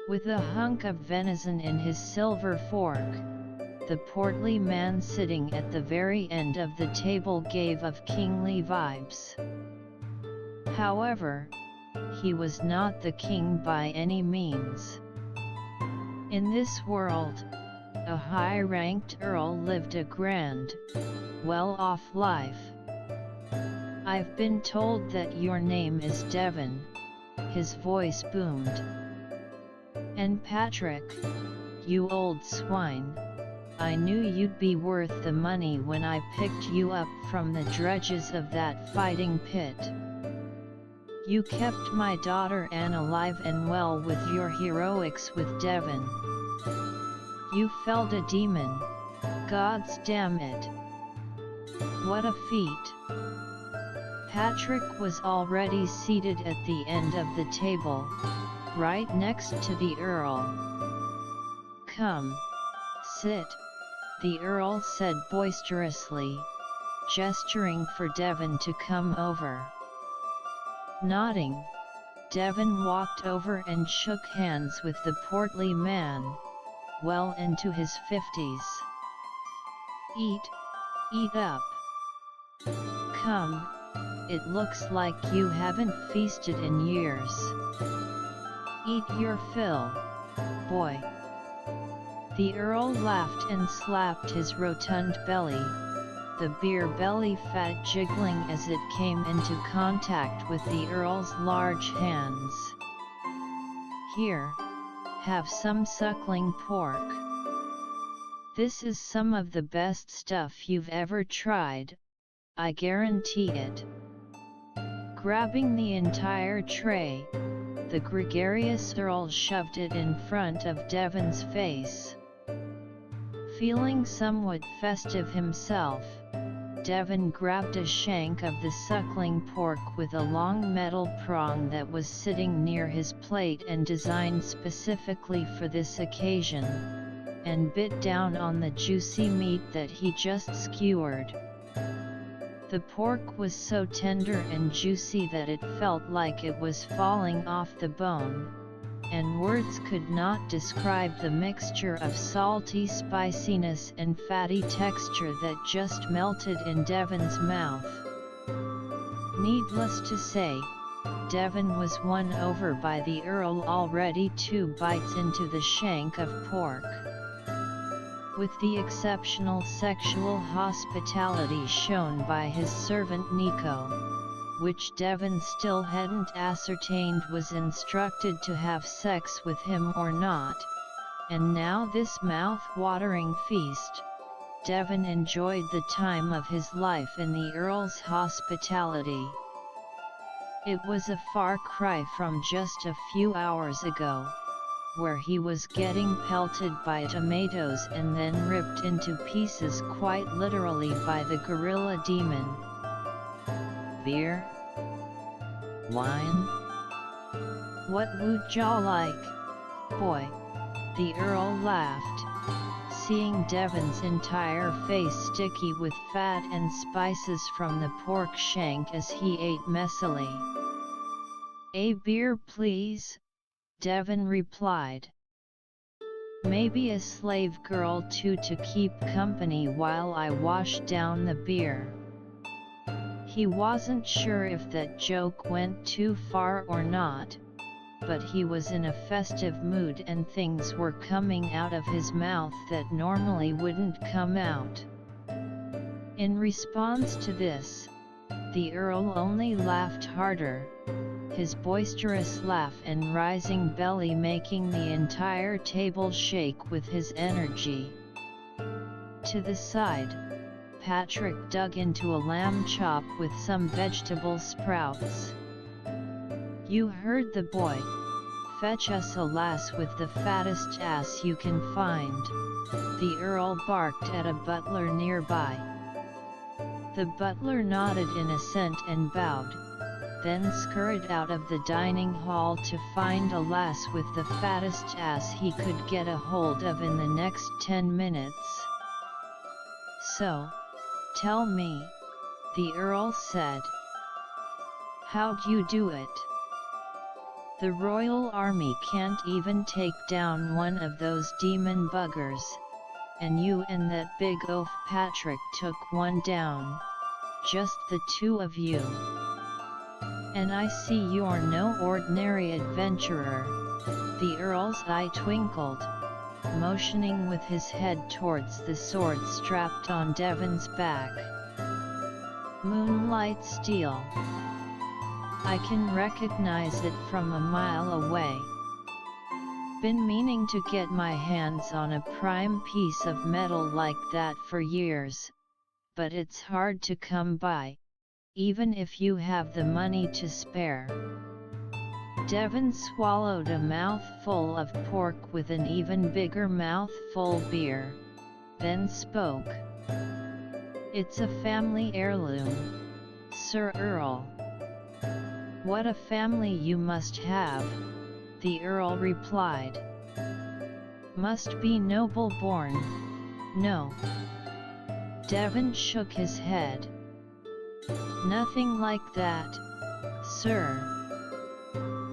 With a hunk of venison in his silver fork, the portly man sitting at the very end of the table gave of kingly vibes. However, he was not the king by any means. In this world, a high-ranked earl lived a grand, well-off life. "I've been told that your name is Devon," his voice boomed. "And Patrick, you old swine, I knew you'd be worth the money when I picked you up from the dredges of that fighting pit. You kept my daughter Anne alive and well with your heroics with Devon. You felled a demon, gods damn it. What a feat." Patrick was already seated at the end of the table, right next to the Earl. "Come, sit," the Earl said boisterously, gesturing for Devon to come over. Nodding, Devon walked over and shook hands with the portly man, well into his 50s. Eat up. Come, it looks like you haven't feasted in years. Eat your fill, boy." The Earl laughed and slapped his rotund belly, the beer belly fat jiggling as it came into contact with the Earl's large hands. "Here, have some suckling pork. This is some of the best stuff you've ever tried, I guarantee it." Grabbing the entire tray, the gregarious Earl shoved it in front of Devon's face. Feeling somewhat festive himself, Devon grabbed a shank of the suckling pork with a long metal prong that was sitting near his plate and designed specifically for this occasion, and bit down on the juicy meat that he just skewered. The pork was so tender and juicy that it felt like it was falling off the bone, and words could not describe the mixture of salty spiciness and fatty texture that just melted in Devon's mouth. Needless to say, Devon was won over by the Earl already 2 bites into the shank of pork. With the exceptional sexual hospitality shown by his servant Nico, which Devon still hadn't ascertained was instructed to have sex with him or not, and now this mouth-watering feast, Devon enjoyed the time of his life in the Earl's hospitality. It was a far cry from just a few hours ago, where he was getting pelted by tomatoes and then ripped into pieces quite literally by the gorilla demon. "Beer? Wine? What would y'all like, boy?" the Earl laughed, seeing Devon's entire face sticky with fat and spices from the pork shank as he ate messily. "A beer please," Devon replied. "Maybe a slave girl too to keep company while I wash down the beer." He wasn't sure if that joke went too far or not, but he was in a festive mood and things were coming out of his mouth that normally wouldn't come out. In response to this, the Earl only laughed harder, his boisterous laugh and rising belly making the entire table shake with his energy. To the side, Patrick dug into a lamb chop with some vegetable sprouts. "You heard the boy, fetch us a lass with the fattest ass you can find," the Earl barked at a butler nearby. The butler nodded in assent and bowed, then scurried out of the dining hall to find a lass with the fattest ass he could get a hold of in the next 10 minutes. "So, tell me," the Earl said. "How'd you do it?" The royal army can't even take down one of those demon buggers, and you and that big oaf Patrick took one down, just the two of you. And I see you're no ordinary adventurer." The Earl's eye twinkled, motioning with his head towards the sword strapped on Devon's back. "Moonlight steel. I can recognize it from a mile away. Been meaning to get my hands on a prime piece of metal like that for years, but it's hard to come by, even if you have the money to spare." Devon swallowed a mouthful of pork with an even bigger mouthful beer, then spoke. "It's a family heirloom, Sir Earl." "What a family you must have," the Earl replied. "Must be noble born, no?" Devon shook his head. "Nothing like that, sir.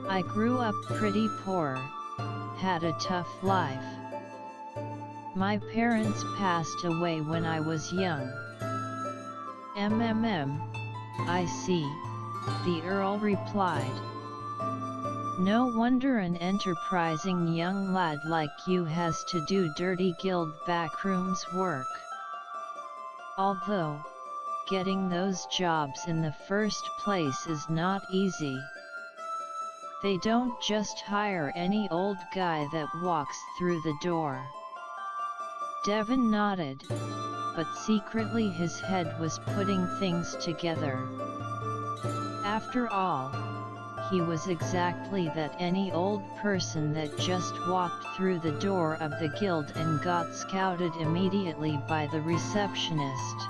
I grew up pretty poor, had a tough life. My parents passed away when I was young." I see," the Earl replied. "No wonder an enterprising young lad like you has to do dirty guild backrooms work. Although, getting those jobs in the first place is not easy. They don't just hire any old guy that walks through the door." Devon nodded, but secretly his head was putting things together. After all, he was exactly that, any old person that just walked through the door of the guild and got scouted immediately by the receptionist.